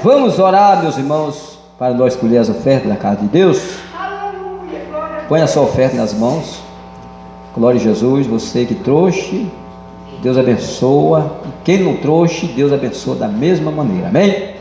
Vamos orar, meus irmãos, para nós escolher as ofertas da casa de Deus. Põe a sua oferta nas mãos. Glória a Jesus. Você que trouxe, Deus abençoa. E quem não trouxe, Deus abençoa da mesma maneira. Amém?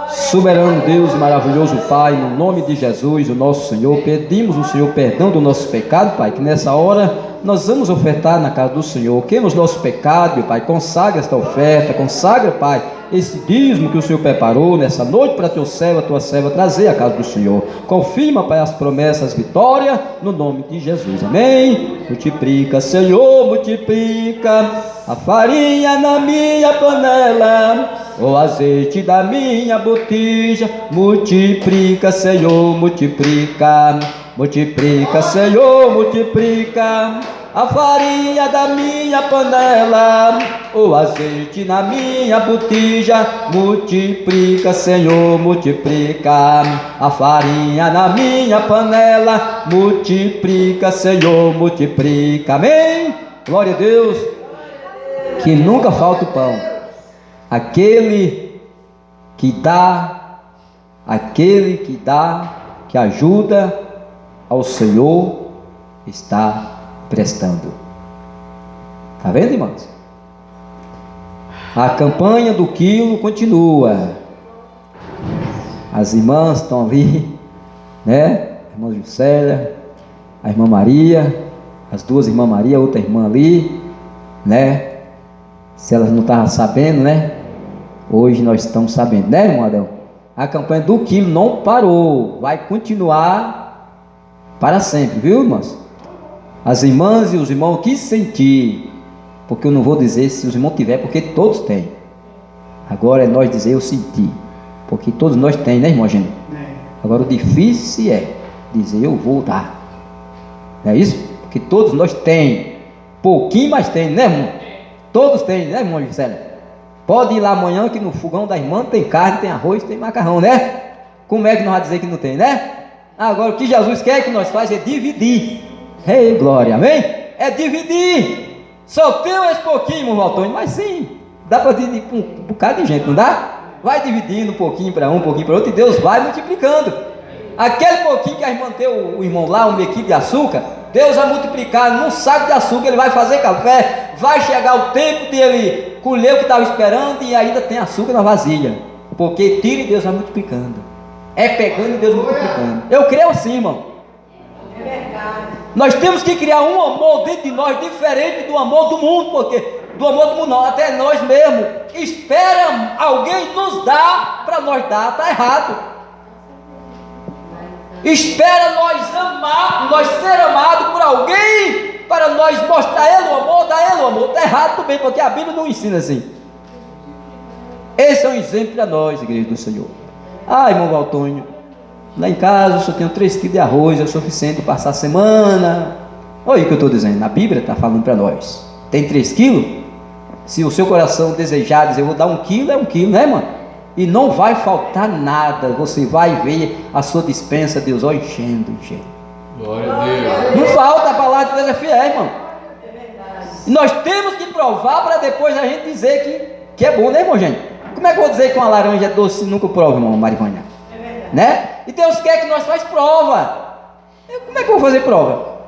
Soberano Deus, maravilhoso Pai, no nome de Jesus, o nosso Senhor, pedimos ao Senhor perdão do nosso pecado, Pai, que nessa hora nós vamos ofertar na casa do Senhor. Queima os nossos pecados, meu Pai, consagra esta oferta, consagra, Pai, esse dízimo que o Senhor preparou nessa noite para teu servo, a tua serva trazer à casa do Senhor. Confirma, Pai, as promessas, vitória, no nome de Jesus. Amém? Multiplica, Senhor, multiplica a farinha na minha panela, o azeite da minha botija. Multiplica, Senhor, multiplica. Multiplica, Senhor, multiplica a farinha da minha panela, o azeite na minha botija. Multiplica, Senhor, multiplica a farinha na minha panela. Multiplica, Senhor, multiplica. Amém? Glória a Deus. Que nunca falta o pão. Aquele que dá, que ajuda ao Senhor, está prestando. Está vendo, irmãos? A campanha do quilo continua. As irmãs estão ali, né? A irmã Juscelia, a irmã Maria, as duas irmãs Maria, outra irmã ali, né? Se elas não estavam sabendo, né? Hoje nós estamos sabendo, né, irmão Adão? A campanha do quilo não parou, vai continuar para sempre, viu, irmãos? As irmãs e os irmãos que sentir, porque eu não vou dizer se os irmãos tiver, porque todos têm. Agora é nós dizer eu senti, porque todos nós temos, né, irmão Gênio? Agora o difícil é dizer eu vou dar. Não é isso? Porque todos nós temos, pouquinho, mas tem, né, irmão? Todos têm, né, irmão Juscelia? Pode ir lá amanhã que no fogão da irmã tem carne, tem arroz, tem macarrão, né? Como é que nós vamos dizer que não tem, né? Agora o que Jesus quer que nós façamos é dividir. Ei, glória, amém? É dividir. Só tem esse pouquinho, irmão Valtônio, mas sim, dá para dividir com um bocado de gente, não dá? Vai dividindo um pouquinho para um pouquinho para outro, e Deus vai multiplicando. Aquele pouquinho que a irmã deu, o irmão lá, um mequinho de açúcar, Deus vai multiplicar num saco de açúcar. Ele vai fazer café, vai chegar o tempo de ele colher o que estava esperando, e ainda tem açúcar na vasilha, porque tira e Deus vai multiplicando. É pegando e Deus multiplicando. Eu creio assim, irmão. É verdade. Nós temos que criar um amor dentro de nós diferente do amor do mundo, porque do amor do mundo não, até nós mesmos espera alguém nos dar para nós dar, está errado. Espera nós amar, nós ser amados por alguém para nós mostrar a ele o amor, dar ele o amor. Está errado também, porque a Bíblia não ensina assim. Esse é um exemplo para nós, igreja do Senhor. Ah, irmão Valtônio, lá em casa eu só tenho 3 quilos de arroz, é o suficiente para passar a semana. Olha o que eu estou dizendo, a Bíblia está falando para nós. Tem 3 quilos? Se o seu coração desejar dizer, eu vou dar 1 quilo, é 1 quilo, né, irmão? E não vai faltar nada. Você vai ver a sua despensa, Deus, ó, enchendo. Glória a Deus. Não falta, a palavra de Deus é fiel, irmão. E nós temos que provar para depois a gente dizer que é bom, né, irmão, gente? Como é que eu vou dizer que uma laranja é doce se nunca prova, irmão Marivânia? Né? E Deus quer que nós façamos prova. Como é que eu vou fazer prova?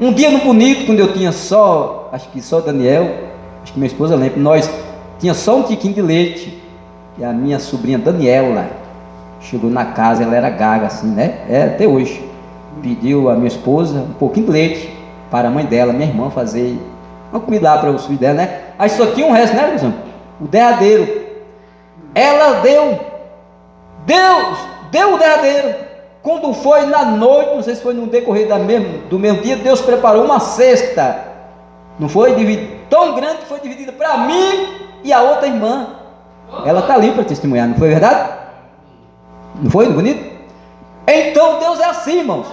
Um dia no Bonito, quando eu tinha só, acho que só Daniel, acho que minha esposa lembra, nós tinha só um tiquinho de leite. E a minha sobrinha Daniela chegou na casa, ela era gaga assim, né? É, até hoje. Pediu a minha esposa um pouquinho de leite para a mãe dela, minha irmã, fazer uma comida lá para os filhos dela, né? Aí só tinha um resto, né, Luciano? O derradeiro. Ela deu o derradeiro. Quando foi na noite, não sei se foi no decorrer do mesmo dia, Deus preparou uma cesta. Não foi tão grande que foi dividida para mim e a outra irmã. Ela está ali para testemunhar, não foi verdade? Não foi bonito? Então Deus é assim, irmãos.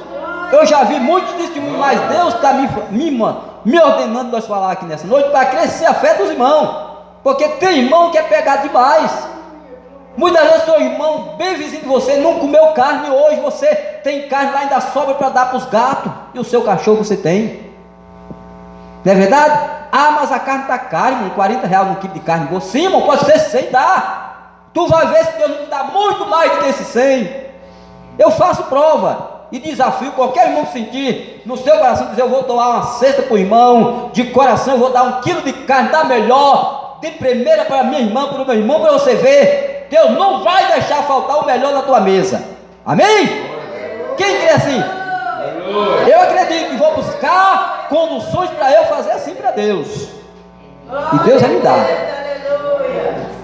Eu já vi muitos testemunhos, mas Deus está me ordenando nós falar aqui nessa noite para crescer a fé dos irmãos. Porque tem irmão que é pegado demais. Muitas vezes seu irmão, bem vizinho de você, não comeu carne hoje, você tem carne lá, ainda sobra para dar para os gatos, e o seu cachorro você tem. Não é verdade? Ah, mas a carne está cara, irmão, R$40 no quilo de carne. Você, irmão, pode ser sem dar. Tu vai ver se Deus não te dá muito mais do que esse 100. Eu faço prova e desafio qualquer irmão que sentir no seu coração, dizer: eu vou doar uma cesta para o irmão, de coração eu vou dar 1 quilo de carne da melhor, de primeira para minha irmã, para o meu irmão, para você ver. Deus não vai deixar faltar o melhor na tua mesa. Amém? Quem crê assim? Eu acredito que vou buscar conduções para eu fazer assim para Deus, e Deus vai me dar,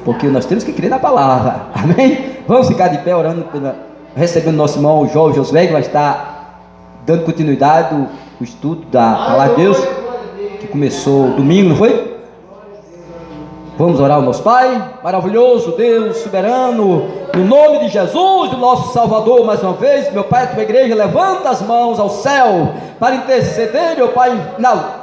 porque nós temos que crer na palavra. Amém? Vamos ficar de pé orando, recebendo nosso irmão Josué, que vai estar dando continuidade do estudo da palavra de Deus, que começou domingo, não foi? Vamos orar ao nosso Pai, maravilhoso Deus soberano, no nome de Jesus, do nosso Salvador. Mais uma vez, meu Pai, a tua igreja levanta as mãos ao céu para interceder, meu Pai,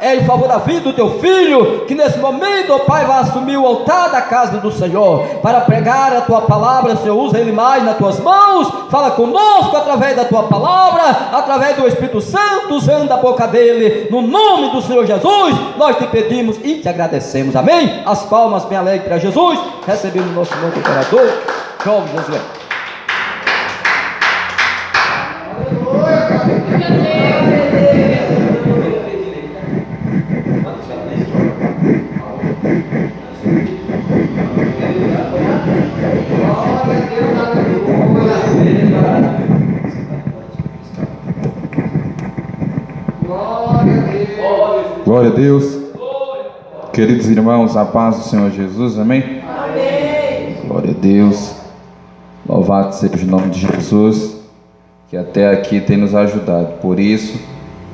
em favor da vida do teu filho, que nesse momento, ó Pai, vai assumir o altar da casa do Senhor, para pregar a tua palavra. Senhor, usa ele mais nas tuas mãos, fala conosco através da tua palavra, através do Espírito Santo, usando a boca dele, no nome do Senhor Jesus, nós te pedimos e te agradecemos. Amém? As palmas bem alegres para Jesus. Recebemos o nosso irmão cooperador, João Josué. Glória a Deus. Queridos irmãos, a paz do Senhor Jesus, amém? Amém. Glória a Deus. Louvado seja o nome de Jesus, que até aqui tem nos ajudado. Por isso,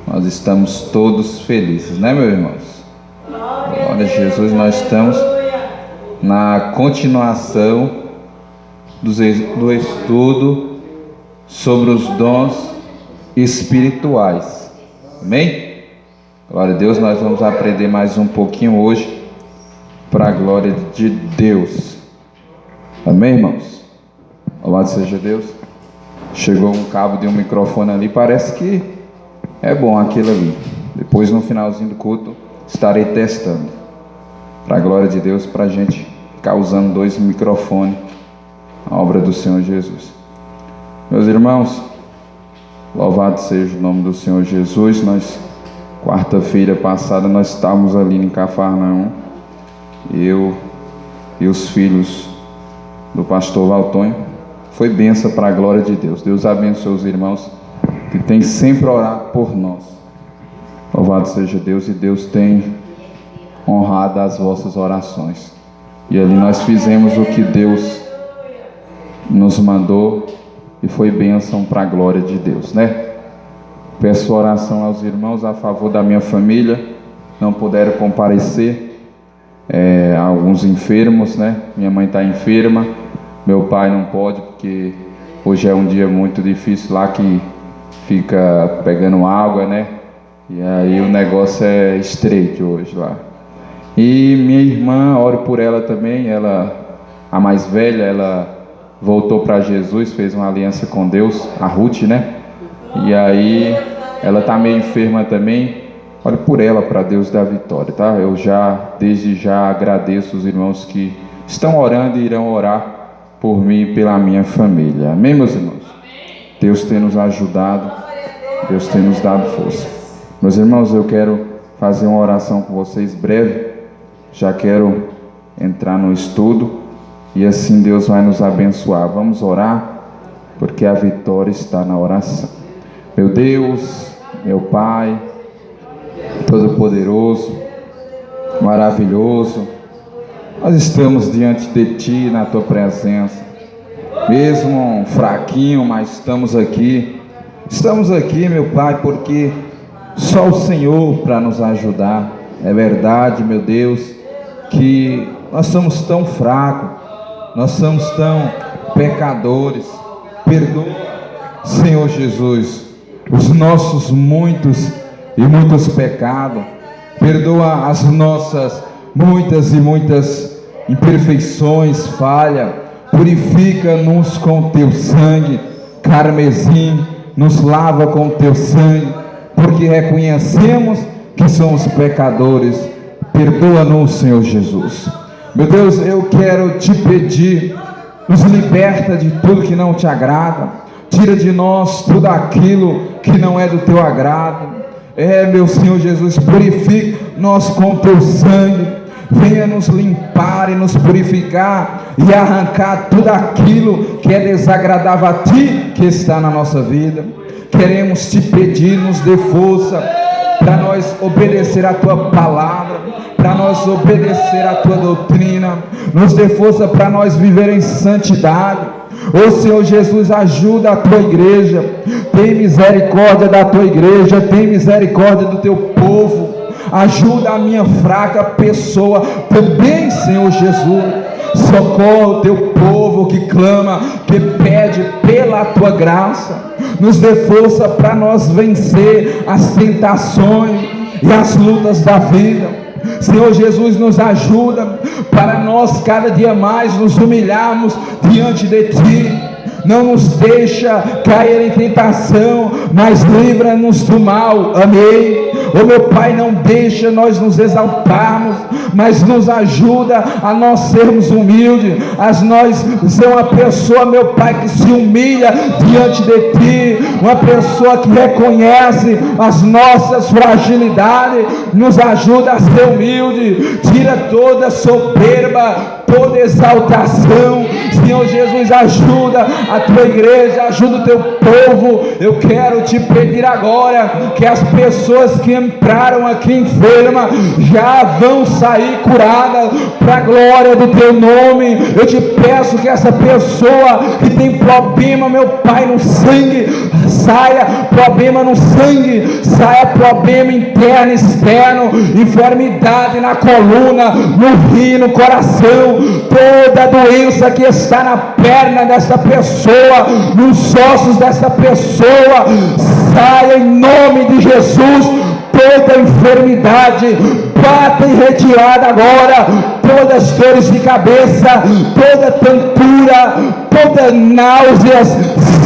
nós estamos todos felizes, né, meus irmãos? Glória a Jesus. Nós estamos na continuação do estudo sobre os dons espirituais. Amém? Glória a Deus. Nós vamos aprender mais um pouquinho hoje, para a glória de Deus. Amém, irmãos? Louvado seja Deus. Chegou um cabo de um microfone ali, parece que é bom aquilo ali. Depois, no finalzinho do culto, estarei testando, para a glória de Deus, para a gente ficar usando 2 microfones, a obra do Senhor Jesus. Meus irmãos, louvado seja o nome do Senhor Jesus. Quarta-feira passada nós estávamos ali em Cafarnaum, eu e os filhos do pastor Valtonho. Foi bênção para a glória de Deus. Deus abençoe os irmãos que têm sempre orado por nós. Louvado seja Deus, e Deus tem honrado as vossas orações. E ali nós fizemos o que Deus nos mandou, e foi bênção para a glória de Deus, né? Peço oração aos irmãos a favor da minha família, não puderam comparecer, alguns enfermos, né? Minha mãe está enferma, meu pai não pode, porque hoje é um dia muito difícil lá, que fica pegando água, né? E aí o negócio é estreito hoje lá. E minha irmã, ore por ela também, ela, a mais velha, ela voltou para Jesus, fez uma aliança com Deus, a Ruth, né? E aí ela está meio enferma também. Ore por ela, para Deus dar vitória, tá? Eu desde já agradeço os irmãos que estão orando e irão orar por mim e pela minha família. Amém, meus irmãos? Deus tem nos ajudado, Deus tem nos dado força. Meus irmãos, eu quero fazer uma oração com vocês breve. Já quero entrar no estudo, e assim Deus vai nos abençoar. Vamos orar, porque a vitória está na oração. Meu Deus, meu Pai Todo-Poderoso, maravilhoso, nós estamos diante de Ti, na Tua presença, mesmo fraquinho, mas estamos aqui, meu Pai, porque só o Senhor para nos ajudar. É verdade, meu Deus, que nós somos tão fracos, nós somos tão pecadores. Perdoa, Senhor Jesus, os nossos muitos pecados. Perdoa as nossas muitas imperfeições, falha. Purifica-nos com teu sangue carmesim, nos lava com teu sangue, porque reconhecemos que somos pecadores. Perdoa-nos, Senhor Jesus. Meu Deus, eu quero te pedir nos liberta de tudo que não te agrada, tira de nós tudo aquilo que não é do teu agrado. Meu Senhor Jesus, purifica nós com teu sangue, venha nos limpar e nos purificar e arrancar tudo aquilo que é desagradável a ti, que está na nossa vida. Queremos te pedir, nos dê força para nós obedecer a tua palavra, para nós obedecer a tua doutrina, nos dê força para nós viver em santidade. Ô Senhor Jesus, ajuda a tua igreja, tem misericórdia da tua igreja, tem misericórdia do teu povo, ajuda a minha fraca pessoa também, Senhor Jesus. Socorra o teu povo que clama, que pede pela tua graça. Nos dê força para nós vencer as tentações e as lutas da vida. Senhor Jesus, nos ajuda para nós cada dia mais nos humilharmos diante de ti. Não nos deixa cair em tentação, mas livra-nos do mal. Amém. Ô meu Pai, não deixa nós nos exaltarmos, mas nos ajuda a nós sermos humildes, a nós ser uma pessoa, meu Pai, que se humilha diante de ti, uma pessoa que reconhece as nossas fragilidades, nos ajuda a ser humilde, tira toda soberba, toda exaltação. Senhor Jesus, ajuda a tua igreja, ajuda o teu povo. Eu quero te pedir agora que as pessoas que entraram aqui enfermas já vão sair curadas para a glória do teu nome. Eu te peço que essa pessoa que tem problema, meu Pai, no sangue, saia problema no sangue, saia problema interno, externo, enfermidade na coluna, no rim, no coração, toda doença que está na perna dessa pessoa, nos ossos dessa pessoa, saia em nome de Jesus. Toda enfermidade, bata em retirada agora, todas as dores de cabeça, toda tontura, toda náuseas,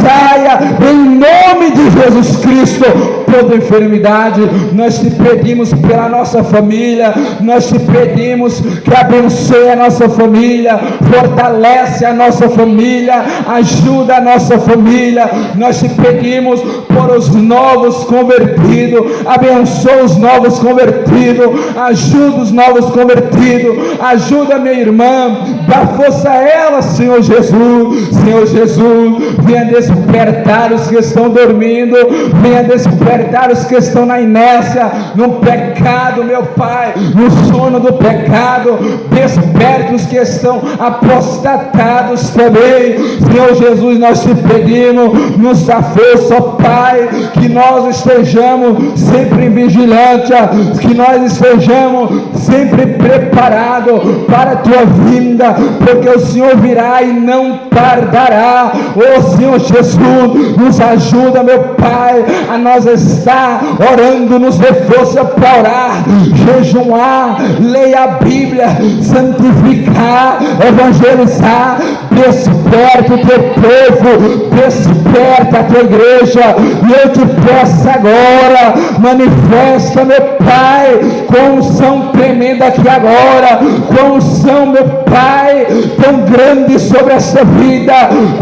saia em nome de Jesus Cristo. Toda enfermidade, nós te pedimos pela nossa família, nós te pedimos que abençoe a nossa família, fortalece a nossa família, ajuda a nossa família. Nós te pedimos por os novos convertidos, abençoa os novos convertidos, ajuda os novos convertidos, ajuda minha irmã, dá força a ela, Senhor Jesus. Senhor Jesus, venha despertar os que estão dormindo, venha despertar os que estão na inércia, no pecado, meu Pai, no sono do pecado. Desperte os que estão apostatados também. Senhor Jesus, nós te pedimos, nos dá força, ó Pai, que nós estejamos sempre vigilantes, que nós estejamos sempre preparados para a tua vinda, porque o Senhor virá e não tardará. Ó Senhor Jesus, nos ajuda, meu Pai, a nós estar orando, nos dê força para orar, jejuar, ler a Bíblia, santificar, evangelizar. Desperta o teu povo, desperta a tua igreja, e eu te peço agora, manifesta, meu Pai, com unção tremenda aqui agora, com unção, meu Pai, tão grande sobre essa vida,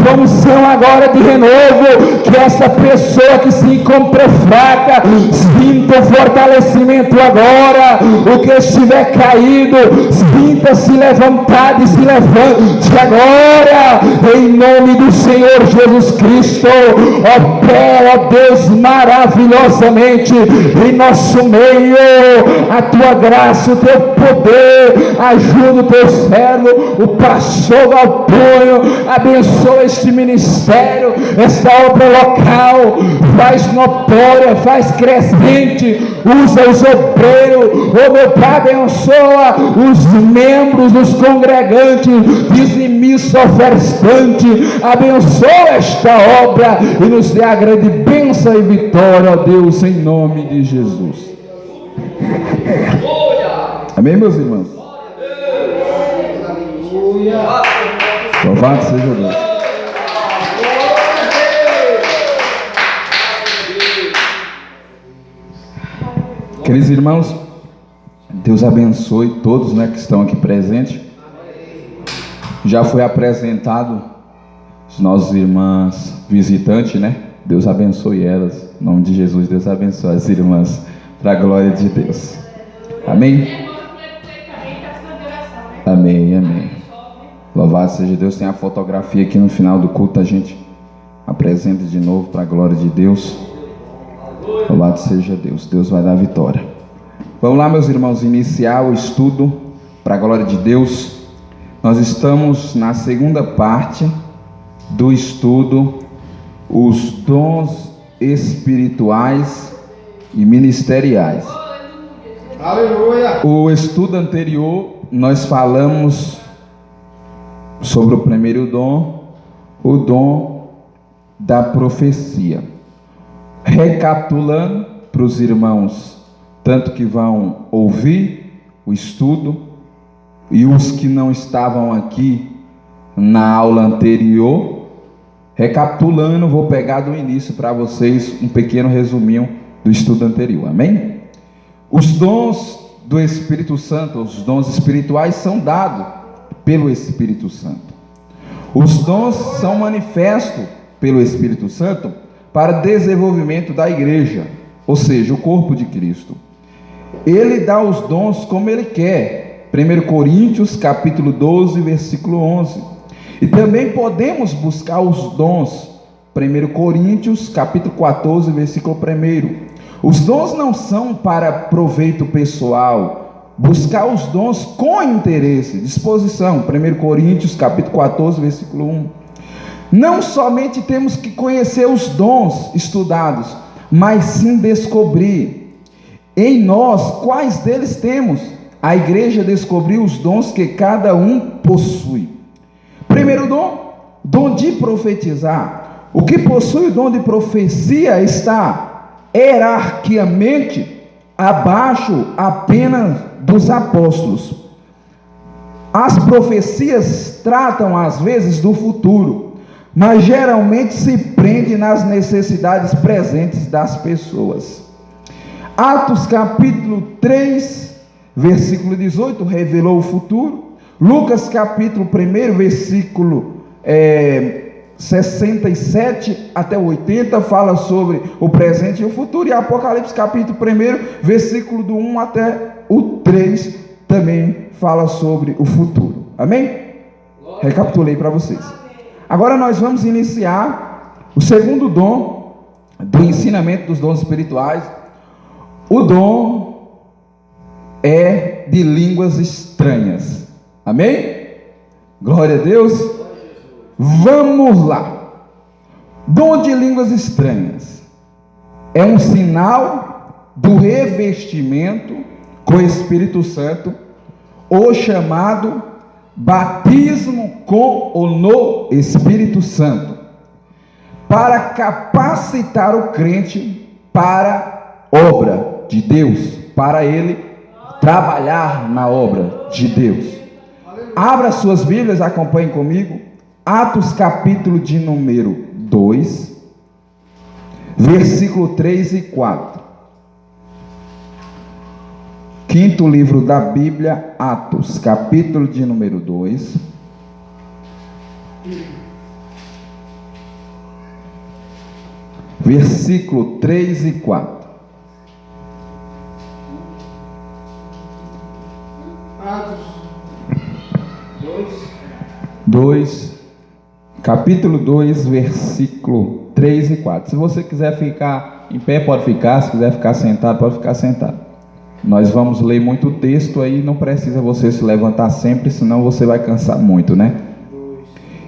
com unção agora de renovo, que essa pessoa que se encontra fraca sinta o fortalecimento agora, o que estiver caído sinta se levantar e se levante agora, em nome do Senhor Jesus Cristo. Opera, ó Deus, maravilhosamente em nosso meio, a tua graça, o teu poder, ajuda o teu servo, o pastor Galpônio, abençoa este ministério, esta obra local, faz notória, faz crescente, usa os obreiros, ô meu Pai, abençoa os membros, os congregantes, dizimista, ofertante, abençoa esta obra e nos dê a grande bênção e vitória, ó Deus, em nome de Jesus. Amém, meus irmãos? Louvado seja Deus. Queridos irmãos, Deus abençoe todos, que estão aqui presentes. Já foi apresentado as nossas irmãs visitantes, né? Deus abençoe elas. Em nome de Jesus, Deus abençoe as irmãs, para a glória de Deus. Amém? Amém, amém. Louvado seja Deus. Tem a fotografia aqui no final do culto, a gente apresenta de novo para a glória de Deus. Louvado seja Deus. Deus vai dar vitória. Vamos lá, meus irmãos, iniciar o estudo para a glória de Deus. Nós estamos na segunda parte do estudo, os dons espirituais e ministeriais. Aleluia! O estudo anterior nós falamos sobre o primeiro dom, o dom da profecia. Recapitulando para os irmãos, tanto que vão ouvir o estudo e os que não estavam aqui na aula anterior, recapitulando, vou pegar do início para vocês um pequeno resuminho do estudo anterior, amém? Os dons do Espírito Santo, os dons espirituais são dados pelo Espírito Santo. Os dons são manifestos pelo Espírito Santo para desenvolvimento da igreja, ou seja, o corpo de Cristo. Ele dá os dons como ele quer. 1 Coríntios capítulo 12, versículo 11. E também podemos buscar os dons. 1 Coríntios capítulo 14, versículo 1. Os dons não são para proveito pessoal. Buscar os dons com interesse, disposição. 1 Coríntios capítulo 14, versículo 1. Não somente temos que conhecer os dons estudados, mas sim descobrir em nós quais deles temos. A igreja descobriu os dons que cada um possui. Primeiro dom de profetizar. O que possui o dom de profecia está hierarquicamente abaixo apenas dos apóstolos. As profecias tratam às vezes do futuro, mas geralmente se prende nas necessidades presentes das pessoas. Atos capítulo 3, versículo 18, revelou o futuro. Lucas capítulo 1, versículo 67 até 80, fala sobre o presente e o futuro. E Apocalipse capítulo 1, versículo do 1 até o 3, também fala sobre o futuro. Amém? Recapitulei para vocês. Agora nós vamos iniciar o segundo dom do ensinamento dos dons espirituais. O dom é de línguas estranhas. Amém? Glória a Deus. Vamos lá. Dom de línguas estranhas é um sinal do revestimento com o Espírito Santo, ou chamado batismo com ou no Espírito Santo, para capacitar o crente para a obra de Deus, para ele trabalhar na obra de Deus. Abra suas Bíblias, acompanhem comigo. Atos capítulo de número 2, versículo 3 e 4. Quinto livro da Bíblia, Atos, capítulo de número 2, versículo 3 e 4. Atos 2, capítulo 2, versículo 3 e 4. Se você quiser ficar em pé, pode ficar. Se quiser ficar sentado, pode ficar sentado. Nós vamos ler muito texto aí, não precisa você se levantar sempre, senão você vai cansar muito, né?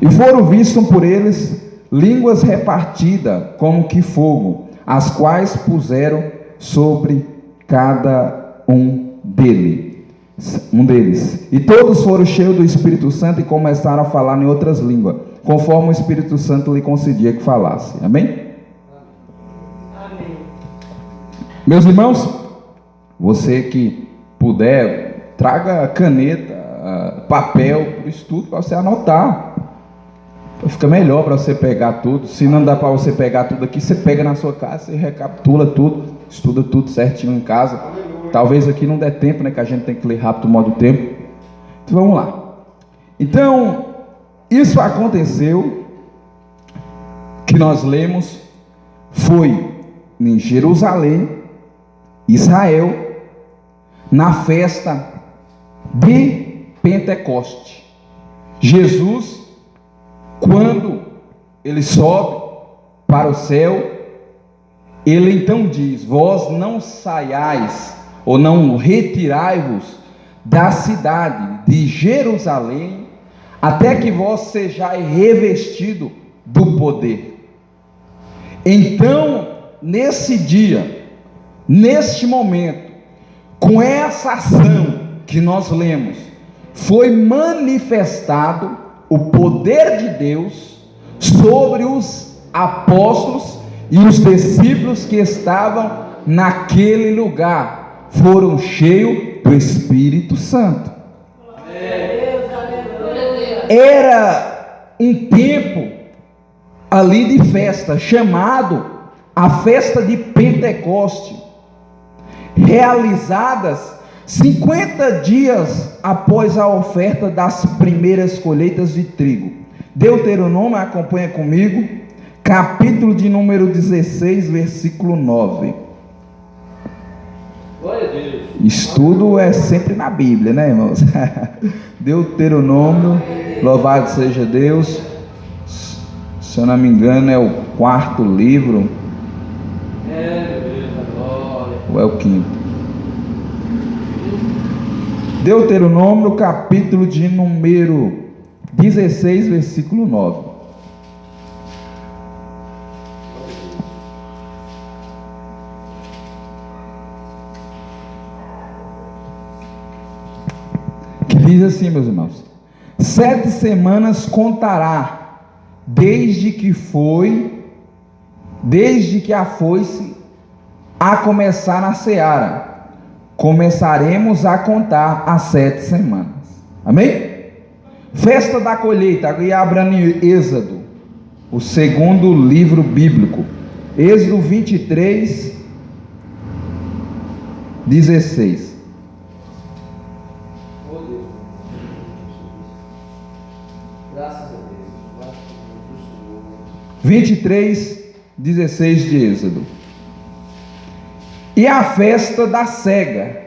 E foram vistos por eles línguas repartidas como que fogo, as quais puseram sobre cada um deles. E todos foram cheios do Espírito Santo e começaram a falar em outras línguas, conforme o Espírito Santo lhe concedia que falasse. Amém? Amém. Meus irmãos, você que puder, traga caneta, papel para o estudo, para você anotar. Fica melhor para você pegar tudo. Se não dá para você pegar tudo aqui, você pega na sua casa, você recapitula tudo, estuda tudo certinho em casa. Talvez aqui não dê tempo, né? Que a gente tem que ler rápido o modo tempo. Então vamos lá. Então, isso aconteceu que nós lemos foi em Jerusalém, Israel, na festa de Pentecoste. Jesus, quando ele sobe para o céu, ele então diz: vós não saiais ou não retirai-vos da cidade de Jerusalém, até que vós sejais revestido do poder. Então, nesse dia, neste momento, com essa ação que nós lemos, foi manifestado o poder de Deus sobre os apóstolos e os discípulos que estavam naquele lugar. Foram cheios do Espírito Santo. Era um tempo ali de festa, chamado a festa de Pentecoste, realizadas 50 dias após a oferta das primeiras colheitas de trigo. Deuteronômio, acompanha comigo, capítulo de número 16, versículo 9. Glória a Deus. Estudo é sempre na Bíblia, né, irmãos? Deuteronômio, louvado seja Deus. Se eu não me engano, é o 4º livro. É, meu Deus, a glória. Ou é o 5º? Deuteronômio, capítulo de número 16, versículo 9. Que diz assim, meus irmãos: 7 semanas contará, desde que a foice a começar na seara. Começaremos a contar as 7 semanas. Amém? Festa da colheita. Agora abra em Êxodo, o 2º livro bíblico. Êxodo 23, 16. Oh, Deus. Graças a Deus. Graças a Deus, Senhor. 23, 16 de Êxodo. E a festa da cega,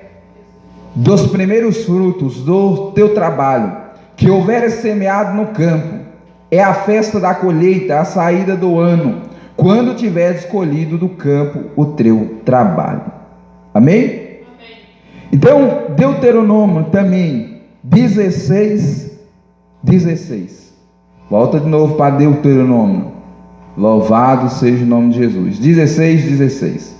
dos primeiros frutos do teu trabalho, que houveres semeado no campo, é a festa da colheita, a saída do ano, quando tiveres colhido do campo o teu trabalho. Amém? Amém. Então, Deuteronômio também, 16, 16. Volta de novo para Deuteronômio. Louvado seja o nome de Jesus. 16, 16.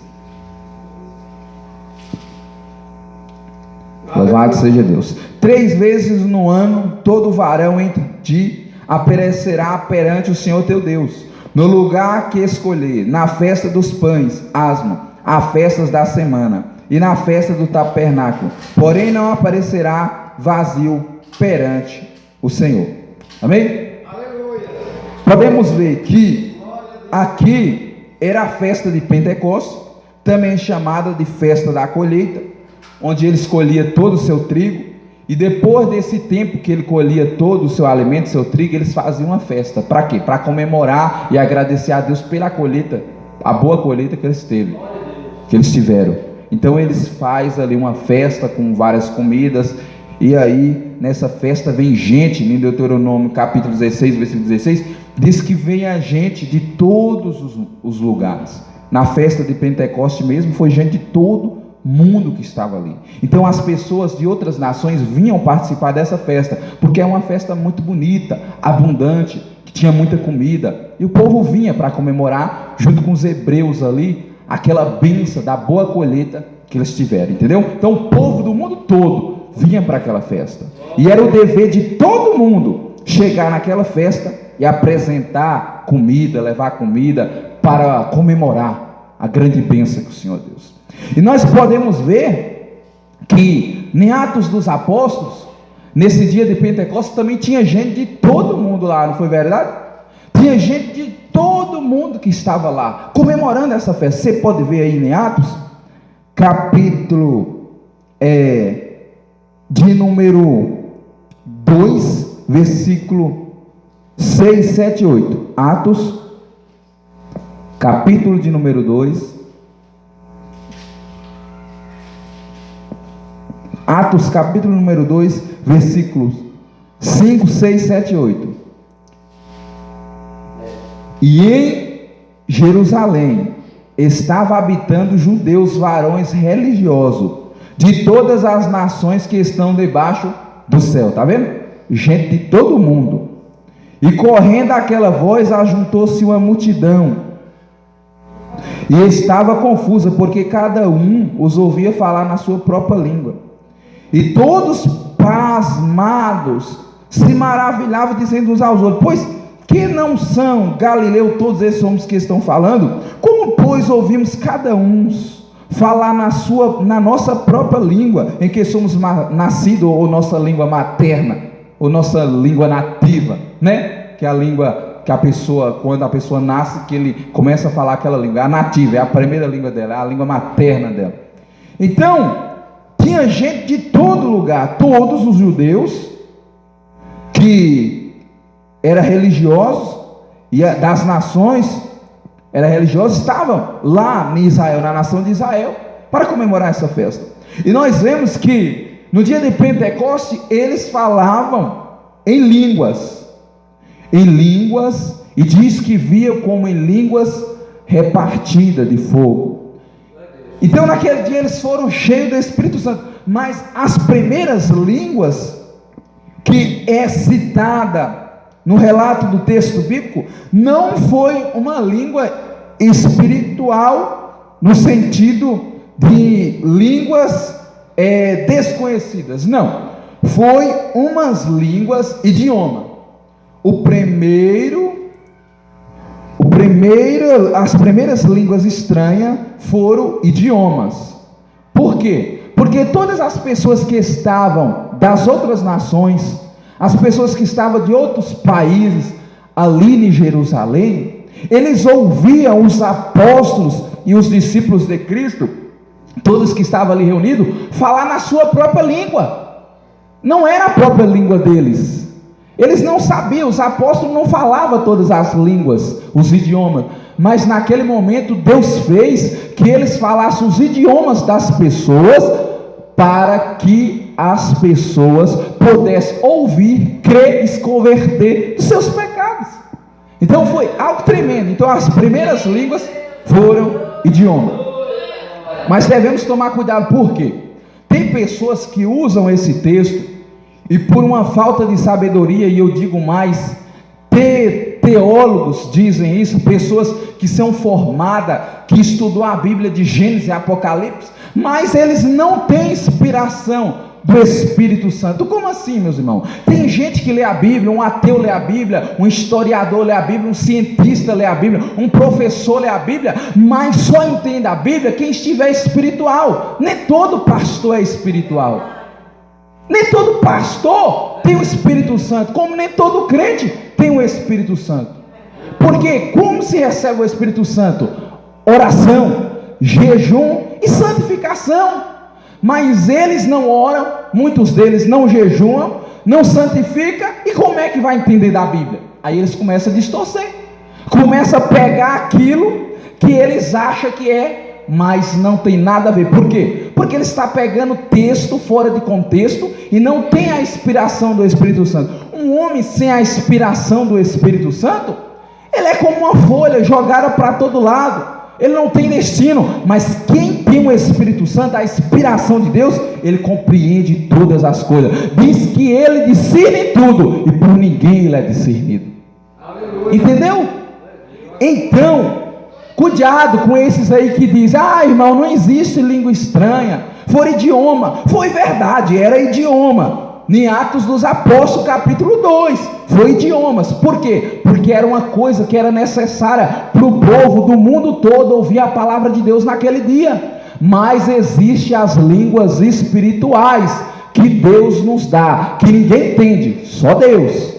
Louvado seja Deus. 3 vezes no ano, todo varão entre ti aparecerá perante o Senhor teu Deus, no lugar que escolher, na festa dos pães, asma, a festas da semana, e na festa do tabernáculo. Porém não aparecerá vazio perante o Senhor. Amém? Aleluia. Podemos ver que aqui era a festa de Pentecostes, também chamada de festa da colheita, onde ele escolhia todo o seu trigo, e depois desse tempo que ele colhia todo o seu alimento, seu trigo, eles faziam uma festa. Para quê? Para comemorar e agradecer a Deus pela colheita, a boa colheita que eles tiveram. Então eles fazem ali uma festa com várias comidas, e aí nessa festa vem gente, em Deuteronômio capítulo 16, versículo 16, diz que vem a gente de todos os lugares. Na festa de Pentecoste mesmo, foi gente de todo mundo que estava ali. Então as pessoas de outras nações vinham participar dessa festa, porque é uma festa muito bonita, abundante, que tinha muita comida, e o povo vinha para comemorar junto com os hebreus ali aquela bênção da boa colheita que eles tiveram, entendeu? Então o povo do mundo todo vinha para aquela festa, e era o dever de todo mundo chegar naquela festa e apresentar comida, levar comida para comemorar a grande bênção que o Senhor deu. E nós podemos ver que em Atos dos Apóstolos, nesse dia de Pentecostes, também tinha gente de todo mundo lá, não foi verdade? Tinha gente de todo mundo que estava lá, comemorando essa festa. Você pode ver aí em Atos, capítulo de número 2, versículo 6, 7 e 8. Atos, capítulo de número 2. Atos, capítulo número 2, versículos 5, 6, 7 e 8. E em Jerusalém estava habitando judeus, varões religiosos, de todas as nações que estão debaixo do céu. Está vendo? Gente de todo mundo. E correndo aquela voz, ajuntou-se uma multidão. E estava confusa, porque cada um os ouvia falar na sua própria língua. E todos pasmados se maravilhavam, dizendo uns aos outros: pois que não são Galileu todos esses homens que estão falando? Como, pois, ouvimos cada um falar na nossa própria língua, em que somos nascidos, ou nossa língua materna, ou nossa língua nativa, né? Que é a língua que a pessoa, quando a pessoa nasce, que ele começa a falar aquela língua, a nativa, é a primeira língua dela, é a língua materna dela. Então, tinha gente de todo lugar, todos os judeus, que eram religiosos, e das nações, eram religiosos, estavam lá em Israel, na nação de Israel, para comemorar essa festa. E nós vemos que, no dia de Pentecoste, eles falavam em línguas, e diz que via como em línguas repartidas de fogo. Então naquele dia eles foram cheios do Espírito Santo, mas as primeiras línguas que é citada no relato do texto bíblico, não foi uma língua espiritual no sentido de línguas desconhecidas, não, foi umas línguas, idioma. As primeiras línguas estranhas foram idiomas. Por quê? Porque todas as pessoas que estavam das outras nações, as pessoas que estavam de outros países ali em Jerusalém, eles ouviam os apóstolos e os discípulos de Cristo, todos que estavam ali reunidos, falar na sua própria língua. Não era a própria língua deles. Eles não sabiam, os apóstolos não falavam todas as línguas, os idiomas, mas naquele momento Deus fez que eles falassem os idiomas das pessoas, para que as pessoas pudessem ouvir, crer e se converter dos seus pecados. Então foi algo tremendo. Então as primeiras línguas foram idioma. Mas devemos tomar cuidado, por quê? Tem pessoas que usam esse texto e por uma falta de sabedoria, e eu digo mais, teólogos dizem isso, pessoas que são formadas, que estudou a Bíblia de Gênesis e Apocalipse, mas eles não têm inspiração do Espírito Santo. Como assim, meus irmãos? Tem gente que lê a Bíblia, um ateu lê a Bíblia, um historiador lê a Bíblia, um cientista lê a Bíblia, um professor lê a Bíblia, mas só entende a Bíblia quem estiver espiritual. Nem todo pastor é espiritual. Nem todo pastor tem o Espírito Santo, como nem todo crente tem o Espírito Santo. Porque como se recebe o Espírito Santo? Oração, jejum e santificação. Mas eles não oram, muitos deles não jejuam, não santificam, e como é que vai entender da Bíblia? Aí eles começam a distorcer, começam a pegar aquilo que eles acham que é, mas não tem nada a ver. Por quê? Porque ele está pegando texto fora de contexto e não tem a inspiração do Espírito Santo. Um homem sem a inspiração do Espírito Santo, ele é como uma folha jogada para todo lado, ele não tem destino. Mas quem tem o Espírito Santo, a inspiração de Deus, ele compreende todas as coisas. Diz que ele discerne tudo, e por ninguém ele é discernido. Entendeu? Então, cuidado com esses aí que dizem: ah, irmão, não existe língua estranha, foi idioma. Foi verdade, era idioma. Em Atos dos Apóstolos, capítulo 2, foi idiomas. Por quê? Porque era uma coisa que era necessária para o povo do mundo todo ouvir a palavra de Deus naquele dia. Mas existem as línguas espirituais que Deus nos dá, que ninguém entende, só Deus.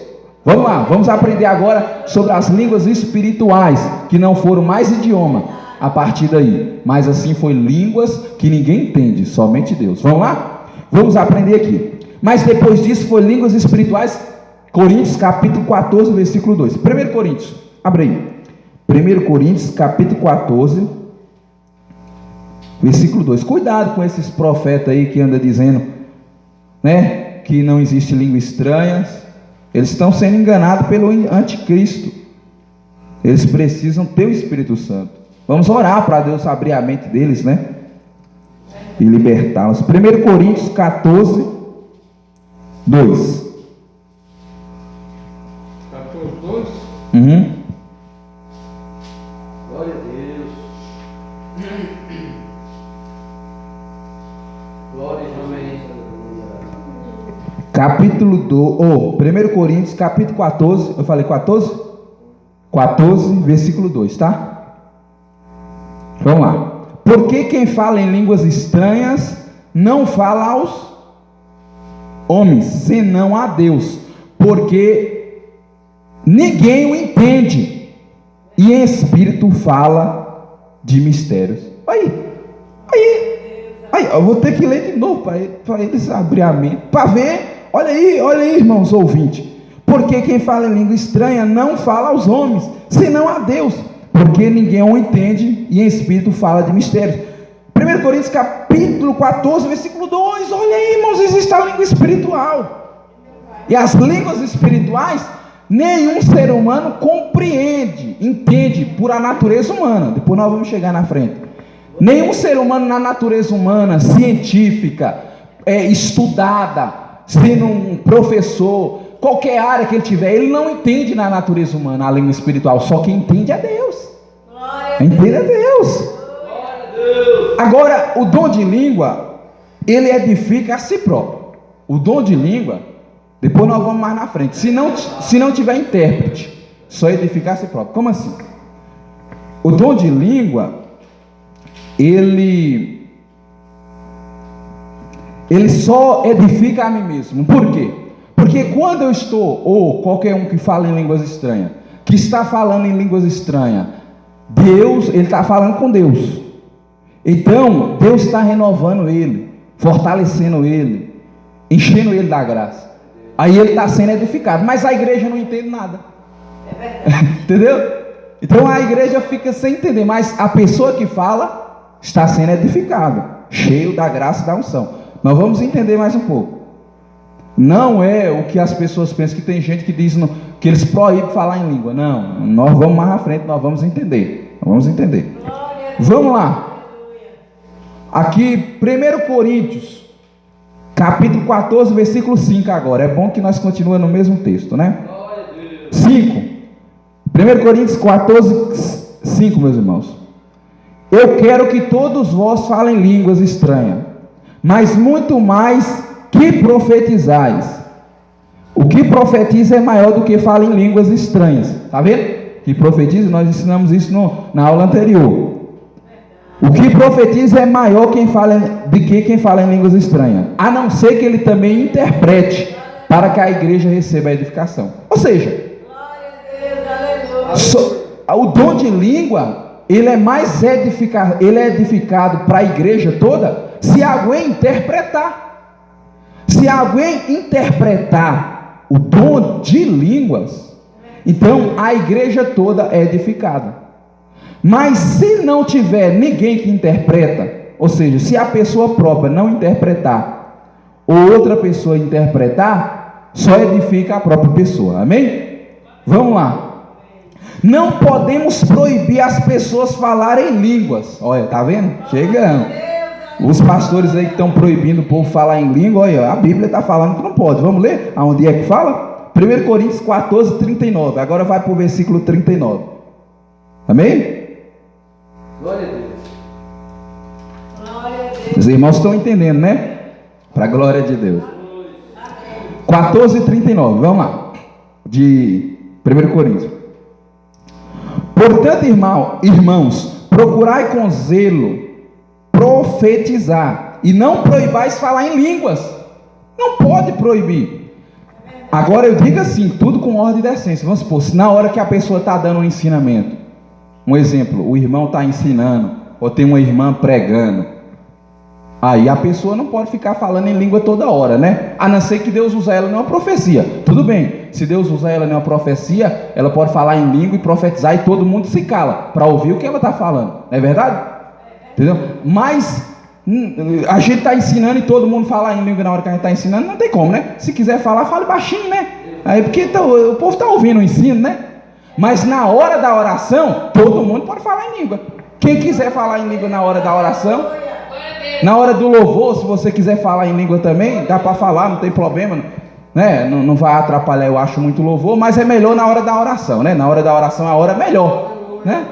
Vamos lá, vamos aprender agora sobre as línguas espirituais, que não foram mais idioma a partir daí, mas assim foi línguas que ninguém entende, somente Deus. Vamos lá? Vamos aprender aqui. Mas depois disso foi línguas espirituais. Coríntios capítulo 14, versículo 2. 1 Coríntios, abre aí. 1 Coríntios, capítulo 14, versículo 2. Cuidado com esses profetas aí que andam dizendo, né, que não existe língua estranha. Eles estão sendo enganados pelo anticristo. Eles precisam ter o Espírito Santo. Vamos orar para Deus abrir a mente deles, né? E libertá-los. 1 Coríntios 14, 2. 14, 2. Uhum. Glória a Deus. Glória a Deus. Capítulo 1 Coríntios, capítulo 14. Eu falei 14? 14, versículo 2, tá? Vamos lá. Porque quem fala em línguas estranhas não fala aos homens, senão a Deus, porque ninguém o entende, e em espírito fala de mistérios. Aí, eu vou ter que ler de novo para eles abrir a mente, para ver. Olha aí, irmãos ouvintes. Porque quem fala em língua estranha não fala aos homens, senão a Deus, porque ninguém o entende, e em espírito fala de mistérios. 1 Coríntios capítulo 14, versículo 2. Olha aí, irmãos, existe a língua espiritual. E as línguas espirituais, nenhum ser humano compreende, entende por a natureza humana. Depois nós vamos chegar na frente. Nenhum ser humano na natureza humana, científica, estudada, sendo um professor, qualquer área que ele tiver, ele não entende na natureza humana a língua espiritual. Só quem entende é Deus. Entende é Deus. Agora, o dom de língua, ele edifica a si próprio. O dom de língua, depois nós vamos mais na frente. Se não tiver intérprete, só edificar a si próprio. Como assim? O dom de língua, ele só edifica a mim mesmo. Por quê? Porque quando eu estou, ou qualquer um que fala em línguas estranhas, que está falando em línguas estranhas, Deus, ele está falando com Deus. Então, Deus está renovando ele, fortalecendo ele, enchendo ele da graça. Aí ele está sendo edificado, mas a igreja não entende nada. Entendeu? Então a igreja fica sem entender, mas a pessoa que fala está sendo edificado, cheio da graça e da unção. Nós vamos entender mais um pouco. Não é o que as pessoas pensam, que tem gente que diz que eles proíbem falar em língua. Não, nós vamos mais à frente, nós vamos entender. Vamos lá. Aqui, 1 Coríntios, capítulo 14, versículo 5 agora. É bom que nós continuamos no mesmo texto, né? 5. 1 Coríntios 14, 5, meus irmãos. Eu quero que todos vós falem línguas estranhas, mas muito mais que profetizais. O que profetiza é maior do que fala em línguas estranhas. Está vendo? Que profetiza, nós ensinamos isso na aula anterior. O que profetiza é maior do que quem fala em línguas estranhas, a não ser que ele também interprete, para que a igreja receba a edificação. Ou seja, o dom de língua, ele é mais edificado para a igreja toda, se alguém interpretar. Se alguém interpretar o dom de línguas, então a igreja toda é edificada. Mas se não tiver ninguém que interpreta, ou seja, se a pessoa própria não interpretar, ou outra pessoa interpretar, só edifica a própria pessoa. Amém? Vamos lá. Não podemos proibir as pessoas falarem línguas. Olha, tá vendo? Chegando. Os pastores aí que estão proibindo o povo falar em língua, olha, a Bíblia está falando que não pode. Vamos ler? Aonde é que fala? 1 Coríntios 14, 39. Agora vai para o versículo 39. Amém? Glória a Deus. Os irmãos estão entendendo, né? Para a glória de Deus. 14, 39. Vamos lá. De 1 Coríntios. Portanto, irmãos, procurai com zelo profetizar, e não proibais falar em línguas. Não pode proibir. Agora eu digo assim, tudo com ordem e decência. Vamos supor, se na hora que a pessoa está dando um ensinamento, um exemplo, o irmão está ensinando, ou tem uma irmã pregando, Aí a pessoa não pode ficar falando em língua toda hora, né? A não ser que Deus use ela numa profecia. Tudo bem, se Deus usar ela numa profecia, ela pode falar em língua e profetizar e todo mundo se cala para ouvir o que ela está falando. Não é verdade? Entendeu? Mas a gente está ensinando e todo mundo falar em língua na hora que a gente está ensinando, não tem como, né? Se quiser falar, fale baixinho, né? Aí porque o povo está ouvindo o ensino, né? Mas na hora da oração, todo mundo pode falar em língua. Quem quiser falar em língua na hora da oração, na hora do louvor, se você quiser falar em língua também, dá para falar, não tem problema, né? Não vai atrapalhar, eu acho, muito louvor, mas é melhor na hora da oração, né? Na hora da oração a hora é melhor, né?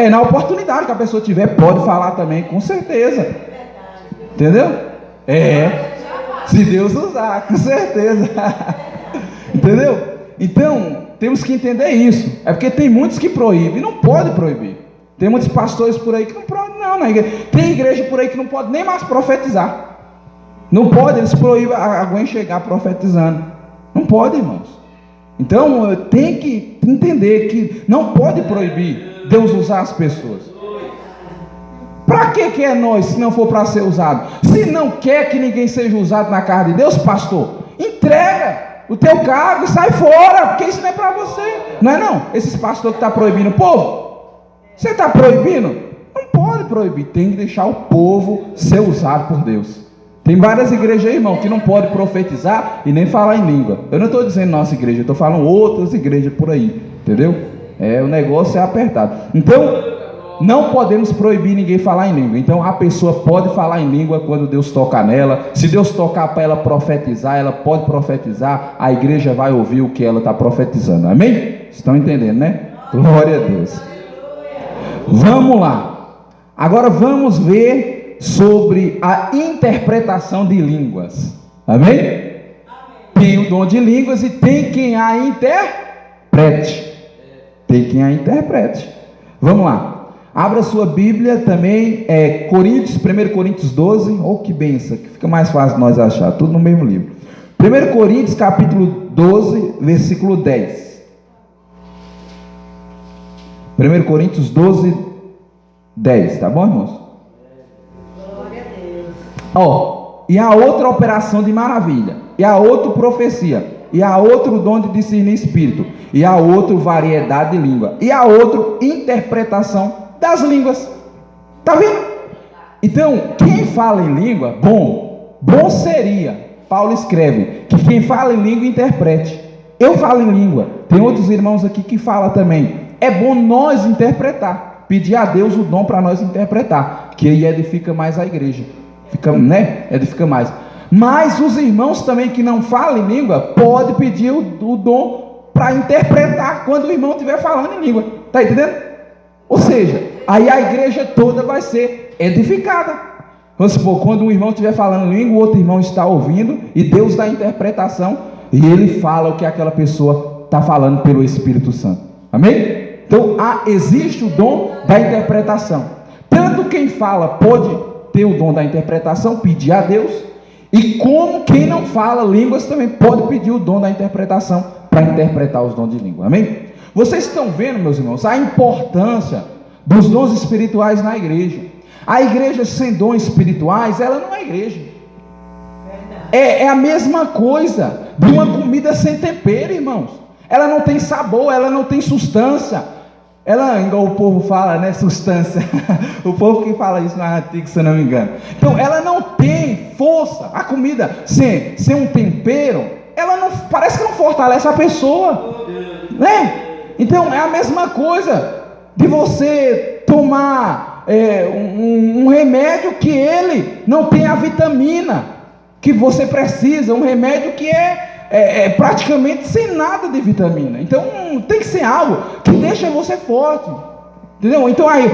Na oportunidade que a pessoa tiver, pode falar também, com certeza. Entendeu? Se Deus usar, com certeza. Entendeu? Então, temos que entender isso. É porque tem muitos que proíbem, não pode proibir. Tem muitos pastores por aí que não podem, não, na igreja. Tem igreja por aí que não pode nem mais profetizar. Não pode, eles proíbem alguém chegar profetizando. Não pode, irmãos. Então, tem que entender que não pode proibir Deus usar as pessoas. Para que é nós, se não for para ser usado? Se não quer que ninguém seja usado na casa de Deus, pastor, entrega o teu cargo e sai fora, porque isso não é para você. Não é não? Esses pastores que estão proibindo o povo, você está proibindo? Não pode proibir, tem que deixar o povo ser usado por Deus. Tem várias igrejas aí, irmão, que não pode profetizar e nem falar em língua. Eu não estou dizendo nossa igreja, eu estou falando outras igrejas por aí, entendeu? O negócio é apertado. Então, não podemos proibir ninguém falar em língua. Então, a pessoa pode falar em língua quando Deus tocar nela. Se Deus tocar para ela profetizar, ela pode profetizar. A igreja vai ouvir o que ela está profetizando. Amém? Estão entendendo, né? Glória a Deus. Vamos lá. Agora vamos ver sobre a interpretação de línguas. Amém? Tem o dom de línguas e tem quem a interprete. Tem quem a interprete. Vamos lá. Abra sua Bíblia também, 1 Coríntios 12. Oh, que benção, que fica mais fácil nós achar, tudo no mesmo livro. 1 Coríntios capítulo 12, versículo 10. 1 Coríntios 12, 10, tá bom, irmãos? Glória a Deus. E há outra operação de maravilha, e há outra profecia, e há outro dom de discernir espírito, e há outra variedade de língua, e há outra interpretação das línguas. Tá vendo? Então, quem fala em língua, bom seria, Paulo escreve, que quem fala em língua interprete. Eu falo em língua, tem outros irmãos aqui que falam também. É bom nós interpretar, pedir a Deus o dom para nós interpretar, que aí edifica mais a igreja. Edifica mais. Mas os irmãos também que não falam em língua, pode pedir o dom para interpretar quando o irmão estiver falando em língua. Está entendendo? Ou seja, aí a igreja toda vai ser edificada. Vamos supor, quando um irmão estiver falando em língua, o outro irmão está ouvindo, e Deus dá a interpretação, e ele fala o que aquela pessoa está falando pelo Espírito Santo. Amém? Então, existe o dom da interpretação. Tanto quem fala pode ter o dom da interpretação, pedir a Deus, e como quem não fala línguas também pode pedir o dom da interpretação para interpretar os dons de língua. Amém? Vocês estão vendo, meus irmãos, a importância dos dons espirituais na igreja. A igreja sem dons espirituais, ela não é igreja. É a mesma coisa de uma comida sem tempero, irmãos. Ela não tem sabor, ela não tem substância. Ela, igual o povo fala, né, substância. O povo que fala isso na antiga, se eu não me engano. Então, ela não tem força. A comida sem um tempero, ela não, parece que não fortalece a pessoa, né? Então, é a mesma coisa de você tomar um remédio que ele não tem a vitamina que você precisa, um remédio que é praticamente sem nada de vitamina. Então tem que ser algo que deixa você forte, entendeu? Então aí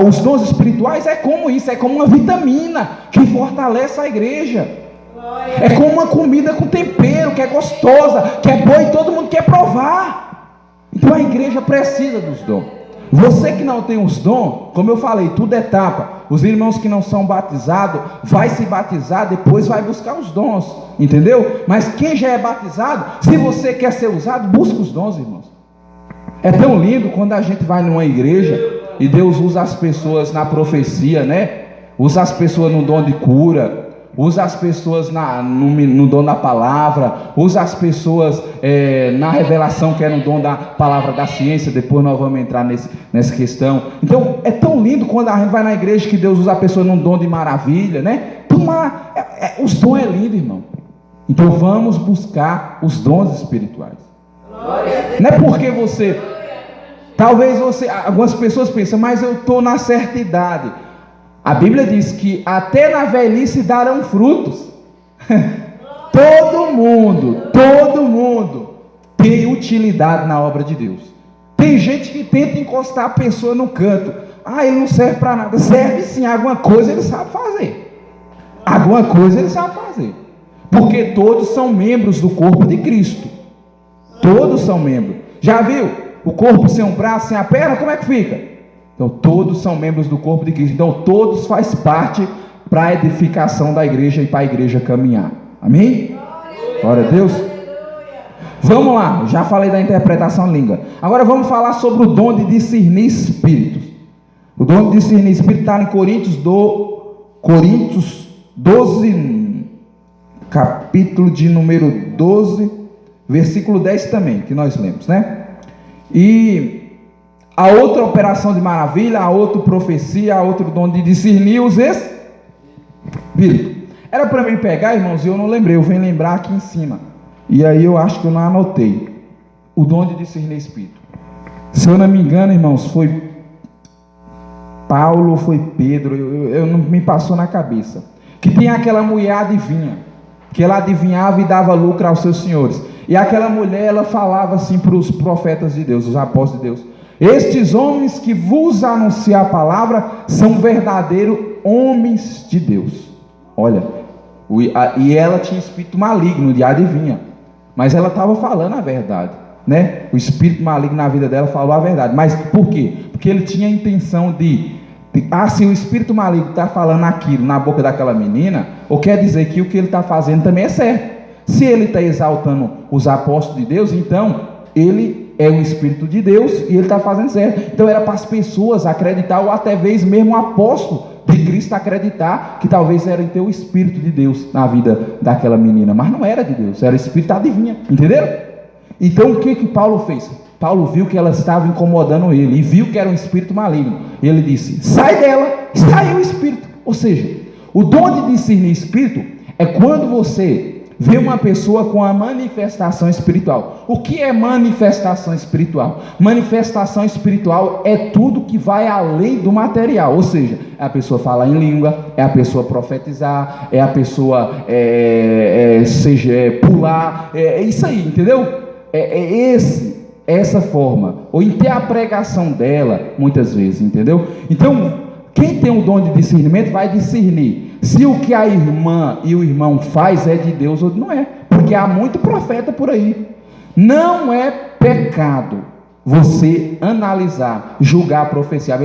os dons espirituais é como isso, é como uma vitamina que fortalece a igreja. É como uma comida com tempero, que é gostosa, que é boa e todo mundo quer provar. Então a igreja precisa dos dons. Você que não tem os dons, como eu falei, tudo é etapa. Os irmãos que não são batizados, vai se batizar, depois vai buscar os dons, entendeu? Mas quem já é batizado, se você quer ser usado, busca os dons, irmãos. É tão lindo quando a gente vai numa igreja e Deus usa as pessoas na profecia, né? Usa as pessoas no dom de cura, usa as pessoas no dom da palavra, usa as pessoas na revelação, que é no dom da palavra da ciência. Depois nós vamos entrar nessa questão. Então é tão lindo quando a gente vai na igreja que Deus usa a pessoa num dom de maravilha, né? Os dons é lindo, irmão. Então vamos buscar os dons espirituais. Não é porque você, talvez algumas pessoas pensam, mas eu estou na certa idade. A Bíblia diz que até na velhice darão frutos. Todo mundo tem utilidade na obra de Deus. Tem gente que tenta encostar a pessoa no canto. Ele não serve para nada. Serve sim, alguma coisa ele sabe fazer. Alguma coisa ele sabe fazer. Porque todos são membros do corpo de Cristo. Todos são membros. Já viu? O corpo sem um braço, sem a perna, como é que fica? Então todos são membros do corpo de Cristo. Então todos faz parte para a edificação da igreja e para a igreja caminhar. Amém? Glória a Deus. Vamos lá, já falei da interpretação língua. Agora vamos falar sobre o dom de discernir espíritos. O dom de discernir espíritos está em Coríntios 12, capítulo de número 12, versículo 10 também, que nós lemos, né? E a outra operação de maravilha, a outra profecia, a outro dom de discernir os espíritos. Era para mim pegar, irmãos, e eu não lembrei, eu venho lembrar aqui em cima. E aí eu acho que eu não anotei. O dom de discernir espírito. Se eu não me engano, irmãos, foi Paulo, foi Pedro, eu não me passou na cabeça. Que tinha aquela mulher adivinha, que ela adivinhava e dava lucro aos seus senhores. E aquela mulher, ela falava assim para os profetas de Deus, os apóstolos de Deus: estes homens que vos anunciam a palavra são verdadeiros homens de Deus. Olha, e ela tinha espírito maligno de adivinha, mas ela estava falando a verdade, né? O espírito maligno na vida dela falou a verdade. Mas por quê? Porque ele tinha a intenção se o espírito maligno está falando aquilo na boca daquela menina, ou quer dizer que o que ele está fazendo também é certo. Se ele está exaltando os apóstolos de Deus, então ele é o Espírito de Deus e ele está fazendo certo. Então era para as pessoas acreditar, ou até mesmo o apóstolo de Cristo acreditar que talvez era ter o Espírito de Deus na vida daquela menina, mas não era de Deus, era o Espírito adivinha, entenderam? Então o que Paulo fez? Paulo viu que ela estava incomodando ele e viu que era um espírito maligno. Ele disse: sai dela, saiu o espírito. Ou seja, o dom de discernir espírito é quando você vê uma pessoa com a manifestação espiritual. O que é manifestação espiritual? Manifestação espiritual é tudo que vai além do material. Ou seja, é a pessoa falar em língua, é a pessoa profetizar, é a pessoa pular, é isso aí, entendeu? Essa forma, ou em ter a pregação dela, muitas vezes, entendeu? Então, quem tem o dom de discernimento vai discernir se o que a irmã e o irmão faz é de Deus ou não é, porque há muito profeta por aí. Não é pecado você analisar, julgar a profecia.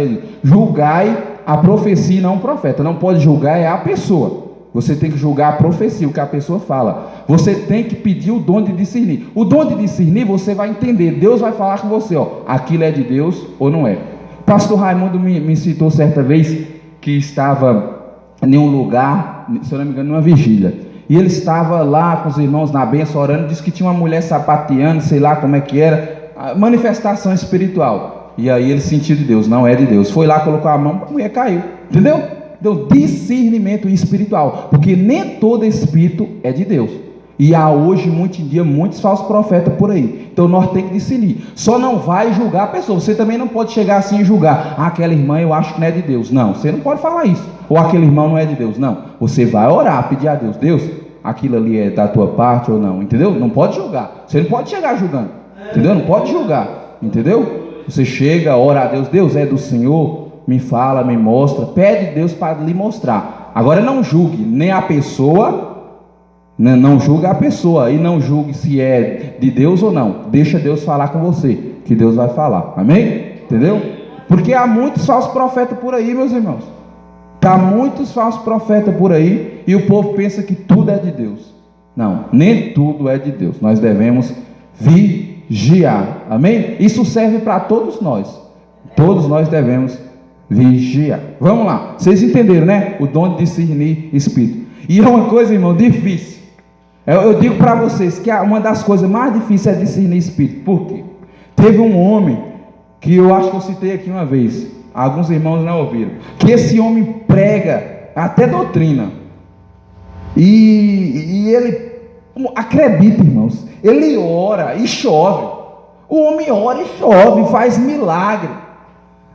Julgai a profecia e não o profeta. Não pode julgar é a pessoa. Você tem que julgar a profecia, o que a pessoa fala. Você tem que pedir o dom de discernir. O dom de discernir você vai entender. Deus vai falar com você, aquilo é de Deus ou não é. O pastor Raimundo me citou certa vez que estava em um lugar, se eu não me engano, numa vigília. E ele estava lá com os irmãos na bênção orando, disse que tinha uma mulher sapateando, sei lá como é que era, manifestação espiritual. E aí ele sentiu de Deus, não é de Deus. Foi lá, colocou a mão, a mulher caiu. Entendeu? Então, discernimento espiritual, porque nem todo espírito é de Deus. E há hoje, muito em dia, muitos falsos profetas por aí. Então nós temos que discernir. Só não vai julgar a pessoa. Você também não pode chegar assim e julgar: aquela irmã eu acho que não é de Deus. Não, você não pode falar isso. Ou aquele irmão não é de Deus. Não, você vai orar, pedir a Deus: Deus, aquilo ali é da tua parte ou não, entendeu? Não pode julgar. Você não pode chegar julgando, entendeu? Não pode julgar, entendeu? Você chega, ora a Deus: Deus é do Senhor, me fala, me mostra, pede Deus para lhe mostrar. Agora não julgue nem a pessoa, não julga a pessoa, e não julgue se é de Deus ou não. Deixa Deus falar com você, que Deus vai falar, amém? Entendeu? Porque há muitos falsos profetas por aí, meus irmãos. Há muitos falsos profetas por aí, e o povo pensa que tudo é de Deus. Não, nem tudo é de Deus. Nós devemos vigiar, amém? Isso serve para todos nós. Todos nós devemos vigiar. Vamos lá, vocês entenderam, né? O dom de discernir espírito. E é uma coisa, irmão, difícil. Eu digo para vocês que uma das coisas mais difíceis é discernir espírito. Por quê? Teve um homem, que eu acho que eu citei aqui uma vez, alguns irmãos não ouviram, que esse homem prega até doutrina. E ele, acredita, irmãos, ele ora e chove. O homem ora e chove, faz milagre.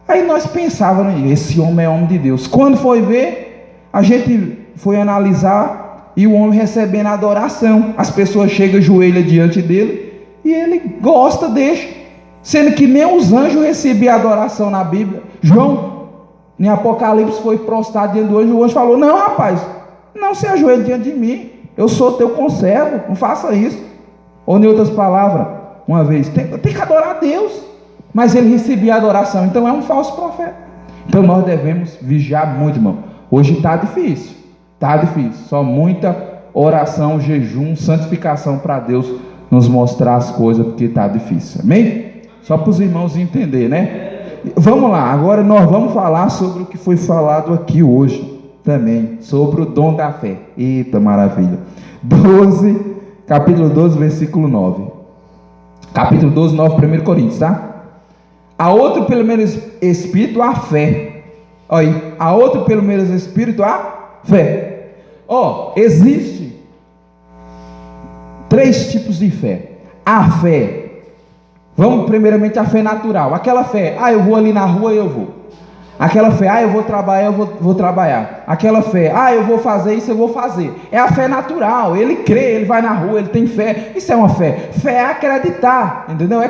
Aí nós pensávamos, esse homem é homem de Deus. Quando foi ver, a gente foi analisar e o homem recebendo adoração. As pessoas chegam, ajoelham diante dele e ele gosta, deixa. Sendo que nem os anjos recebiam adoração na Bíblia. João, em Apocalipse, foi prostrado diante do anjo. O anjo falou: não, rapaz, não se ajoelhe diante de mim. Eu sou teu conservo, não faça isso. Ou em outras palavras, uma vez, tem que adorar a Deus. Mas ele recebia adoração, então é um falso profeta. Então nós devemos vigiar muito, irmão. Hoje está difícil, só muita oração, jejum, santificação para Deus nos mostrar as coisas, porque está difícil, amém? Só para os irmãos entenderem, né? Vamos lá, agora nós vamos falar sobre o que foi falado aqui hoje também, sobre o dom da fé. Eita maravilha! Capítulo 12, versículo 9. Capítulo 12, 9, 1 Coríntios, tá? A outro pelo menos Espírito, a fé. Olha aí, a outro pelo menos Espírito, a fé. Existe 3 tipos de fé. A fé, vamos primeiramente a fé natural. Aquela fé, eu vou ali na rua e eu vou. Aquela fé, eu vou trabalhar, eu vou trabalhar. Aquela fé, eu vou fazer isso, eu vou fazer. É a fé natural, ele crê, ele vai na rua, ele tem fé. Isso é uma fé. Fé é acreditar, entendeu? É